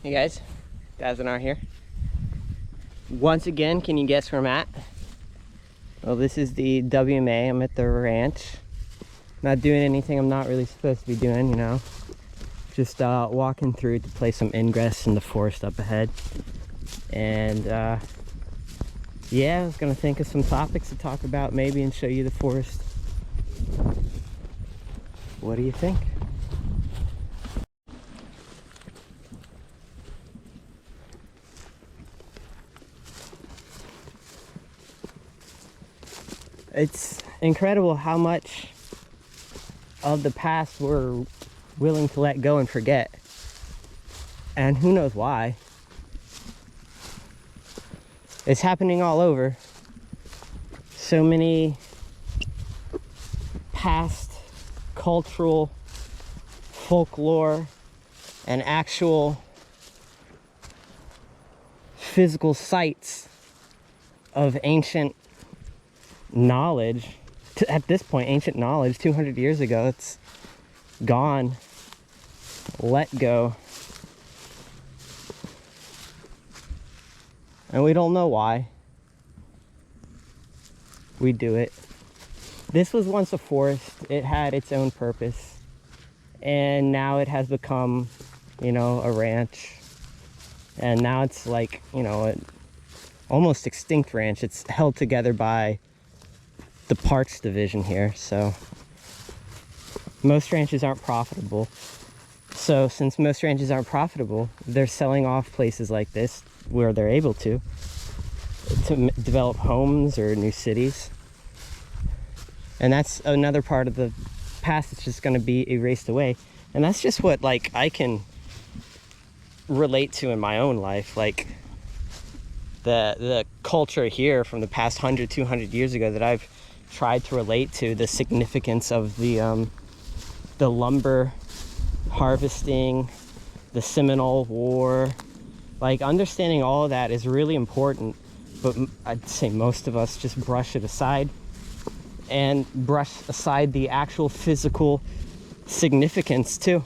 Hey guys, Dazanar here. Once again, can you guess where I'm at? Well, this is the WMA. I'm at the ranch. Not doing anything I'm not really supposed to be doing, you know. Just walking through to play some ingress in the forest up ahead. And yeah, I was gonna think of some topics to talk about maybe and show you the forest. What do you think? It's incredible how much of the past we're willing to let go and forget. And who knows why. It's happening all over. So many past cultural folklore and actual physical sites of ancient knowledge, at this point ancient knowledge 200 years ago, it's gone, let go, and we don't know why we do it. This was once a forest. It had its own purpose, and now it has become, you know, a ranch. And now it's like, you know, an almost extinct ranch. It's held together by the parks division here. So most ranches aren't profitable. So since most ranches aren't profitable, they're selling off places like this where they're able to develop homes or new cities. And that's another part of the past that's just going to be erased away. And that's just what, like, I can relate to in my own life. Like the culture here from the past 100, 200 years ago that I've tried to relate to, the significance of the lumber harvesting, the Seminole War. Like, understanding all of that is really important, but I'd say most of us just brush it aside and brush aside the actual physical significance too.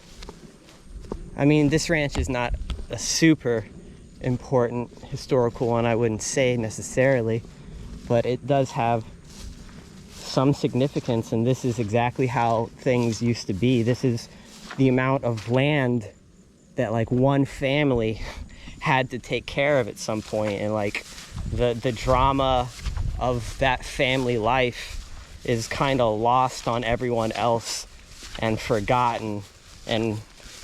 I mean, this ranch is not a super important historical one, I wouldn't say necessarily, but it does have some significance, and this is exactly how things used to be. This is the amount of land that like one family had to take care of at some point, and like the drama of that family life is kind of lost on everyone else and forgotten. And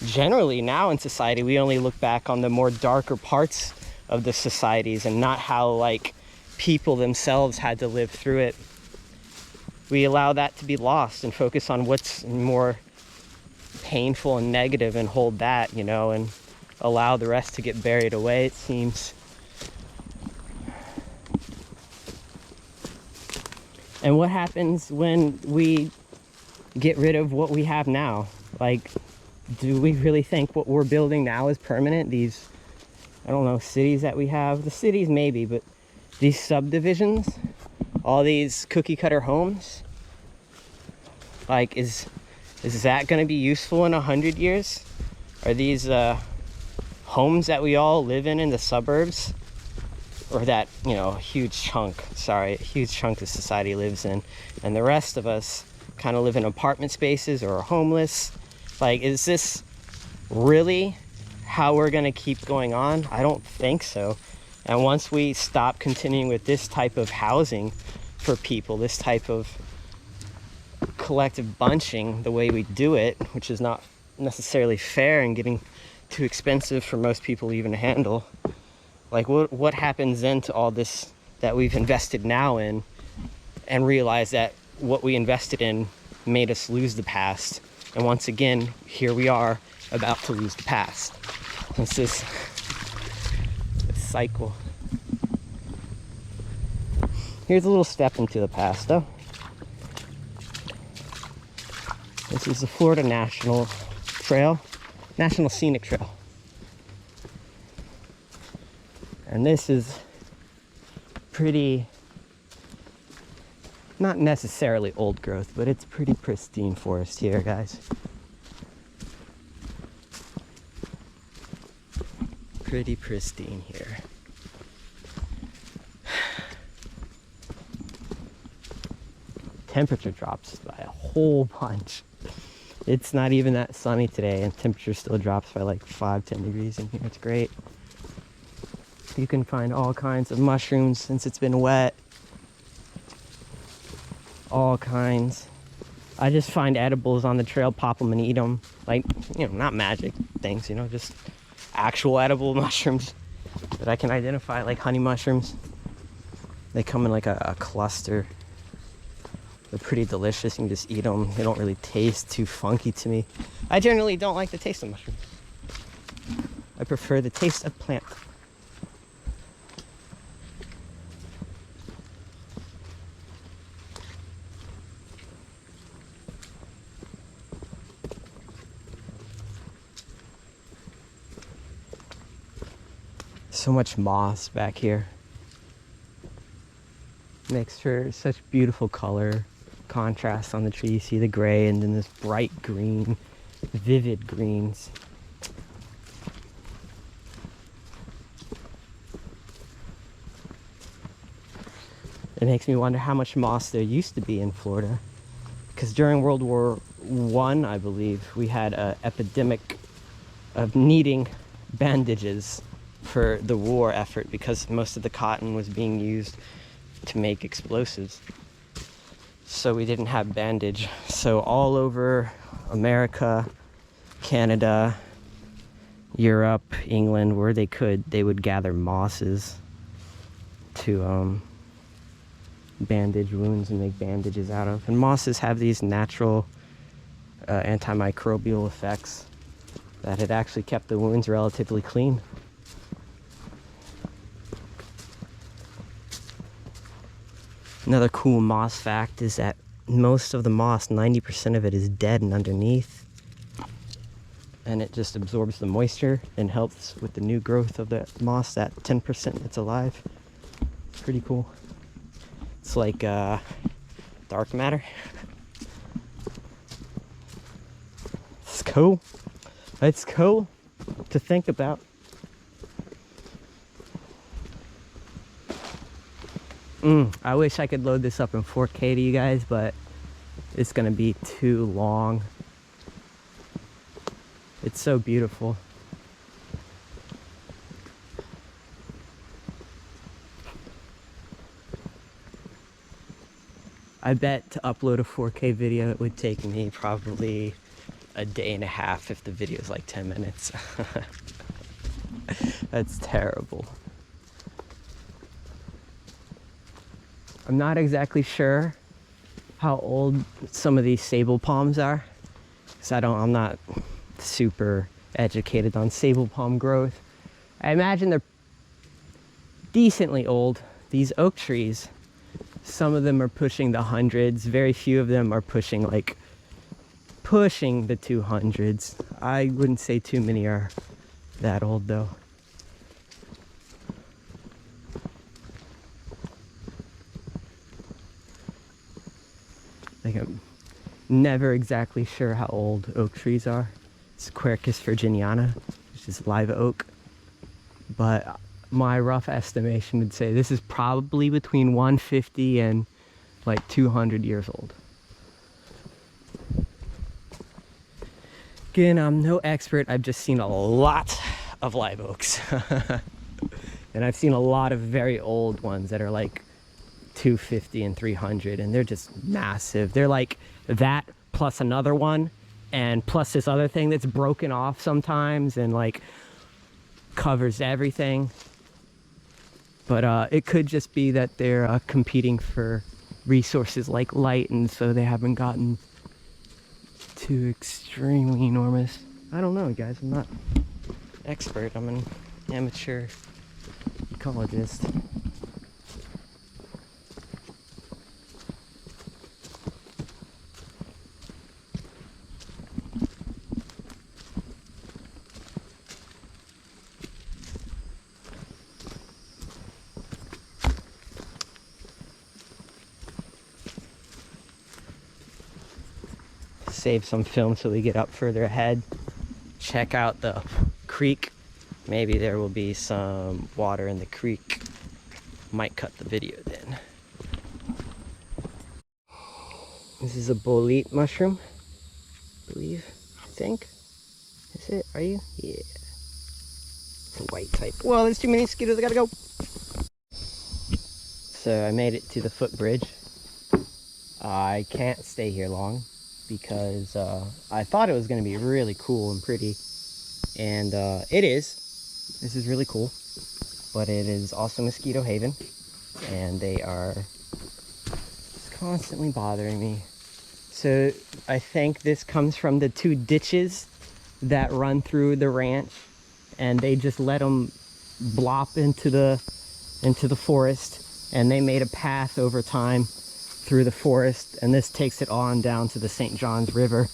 generally now in society, we only look back on the more darker parts of the societies and not how like people themselves had to live through it. We allow that to be lost and focus on what's more painful and negative and hold that, you know, and allow the rest to get buried away, it seems. And what happens when we get rid of what we have now? Like, do we really think what we're building now is permanent? These, I don't know, cities that we have, the cities maybe, but these subdivisions, all these cookie cutter homes, like, is that going to be useful in 100 years? Are these homes that we all live in the suburbs, or that, you know, huge chunk of society lives in, and the rest of us kind of live in apartment spaces or are homeless? Like, is this really how we're going to keep going on? I don't think so. And once we stop continuing with this type of housing for people, this type of collective bunching, the way we do it, which is not necessarily fair and getting too expensive for most people even to handle, like what happens then to all this that we've invested now in, and realize that what we invested in made us lose the past? And once again, here we are about to lose the past. It's this cycle. Here's a little step into the past, though. This is the Florida National Trail, National Scenic Trail. And this is pretty, not necessarily old growth, but it's pretty pristine forest here, guys. pretty pristine here. Temperature drops by a whole bunch. It's not even that sunny today and temperature still drops by like 5-10 degrees in here. It's great. You can find all kinds of mushrooms since it's been wet. All kinds. I just find edibles on the trail, pop them and eat them. Like, you know, not magic things, you know, just actual edible mushrooms that I can identify, like honey mushrooms. They come in like a cluster. They're pretty delicious. You can just eat them. They don't really taste too funky to me. I generally don't like the taste of mushrooms. I prefer the taste of plant. So much moss back here. Makes for such beautiful color contrast on the tree. You see the gray and then this bright green, vivid greens. It makes me wonder how much moss there used to be in Florida. Because during World War I, I believe, we had an epidemic of needing bandages for the war effort because most of the cotton was being used to make explosives. So we didn't have bandage. So all over America, Canada, Europe, England, where they could, they would gather mosses to bandage wounds and make bandages out of. And mosses have these natural antimicrobial effects that had actually kept the wounds relatively clean. Another cool moss fact is that most of the moss, 90% of it is dead and underneath. And it just absorbs the moisture and helps with the new growth of the moss, that 10% that's alive. Pretty cool. It's like dark matter. It's cool. It's cool to think about. I wish I could load this up in 4K to you guys, but it's gonna be too long. It's so beautiful. I bet to upload a 4K video it would take me probably a day and a half if the video is like 10 minutes. That's terrible. I'm not exactly sure how old some of these sable palms are, because I'm not super educated on sable palm growth. I imagine they're decently old. These oak trees, some of them are pushing the hundreds. Very few of them are pushing the 200s. I wouldn't say too many are that old though. Like, I'm never exactly sure how old oak trees are. It's Quercus virginiana, which is live oak. But my rough estimation would say this is probably between 150 and like 200 years old. Again, I'm no expert. I've just seen a lot of live oaks. And I've seen a lot of very old ones that are like 250 and 300, and they're just massive. They're like that plus another one and plus this other thing that's broken off sometimes and like covers everything. But it could just be that they're competing for resources like light, and so they haven't gotten too extremely enormous. I don't know, guys. I'm not expert. I'm an amateur ecologist. Save some film so we get up further ahead. Check out the creek Maybe there will be some water in the creek. Might cut the video then. This is a bolete mushroom, I believe, I think. Is it? Are you? Yeah. It's a white type. Well, there's too many mosquitoes, I gotta go. So I made it to the footbridge. I can't stay here long because I thought it was gonna be really cool and pretty. And it is. This is really cool. But it is also mosquito haven. And they are just constantly bothering me. So I think this comes from the 2 ditches that run through the ranch, and they just let them blop into the forest, and they made a path over time through the forest, and this takes it on down to the St. Johns River.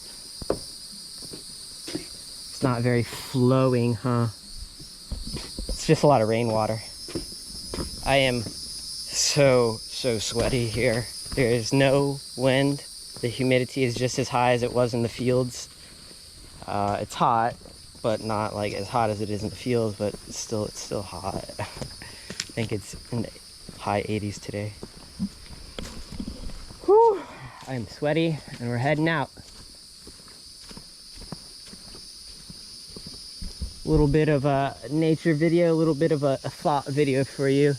It's not very flowing, huh? It's just a lot of rainwater. I am so sweaty here. There is no wind. The humidity is just as high as it was in the fields. It's hot, but not like as hot as it is in the fields, but it's still hot. I think it's in the high 80s today. Whew, I'm sweaty and we're heading out. A little bit of a nature video, a little bit of a thought video for you.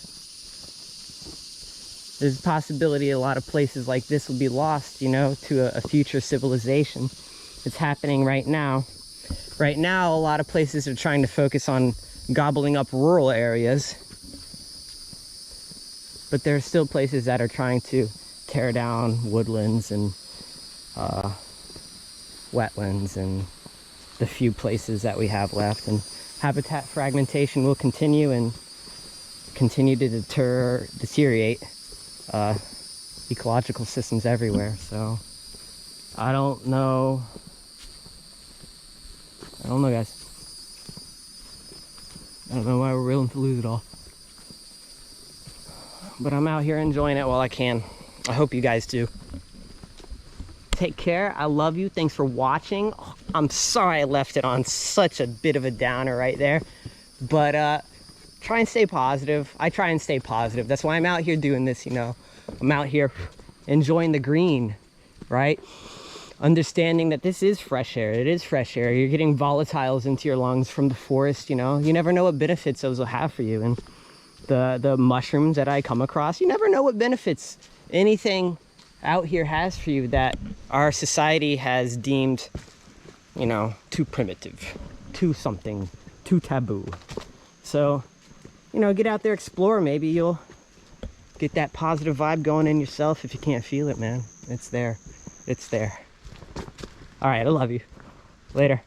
There's a possibility a lot of places like this will be lost, you know, to a future civilization. It's happening right now. Right now, a lot of places are trying to focus on gobbling up rural areas. But there are still places that are trying to tear down woodlands and wetlands and the few places that we have left. And habitat fragmentation will continue and continue to deteriorate ecological systems everywhere. So I don't know guys. I don't know why we're willing to lose it all, but I'm out here enjoying it while I can. I hope you guys do. Take care. I love you. Thanks for watching. I'm sorry I left it on such a bit of a downer right there, but try and stay positive. I try and stay positive. That's why I'm out here doing this, you know. I'm out here enjoying the green, right? Understanding that this is fresh air. It is fresh air. You're getting volatiles into your lungs from the forest, you know. You never know what benefits those will have for you. And the mushrooms that I come across, you never know what benefits anything out here has for you that our society has deemed, you know, too primitive, too something, too taboo. So, you know, get out there, explore. Maybe you'll get that positive vibe going in yourself if you can't feel it, man. It's there. It's there. All right, I love you. Later.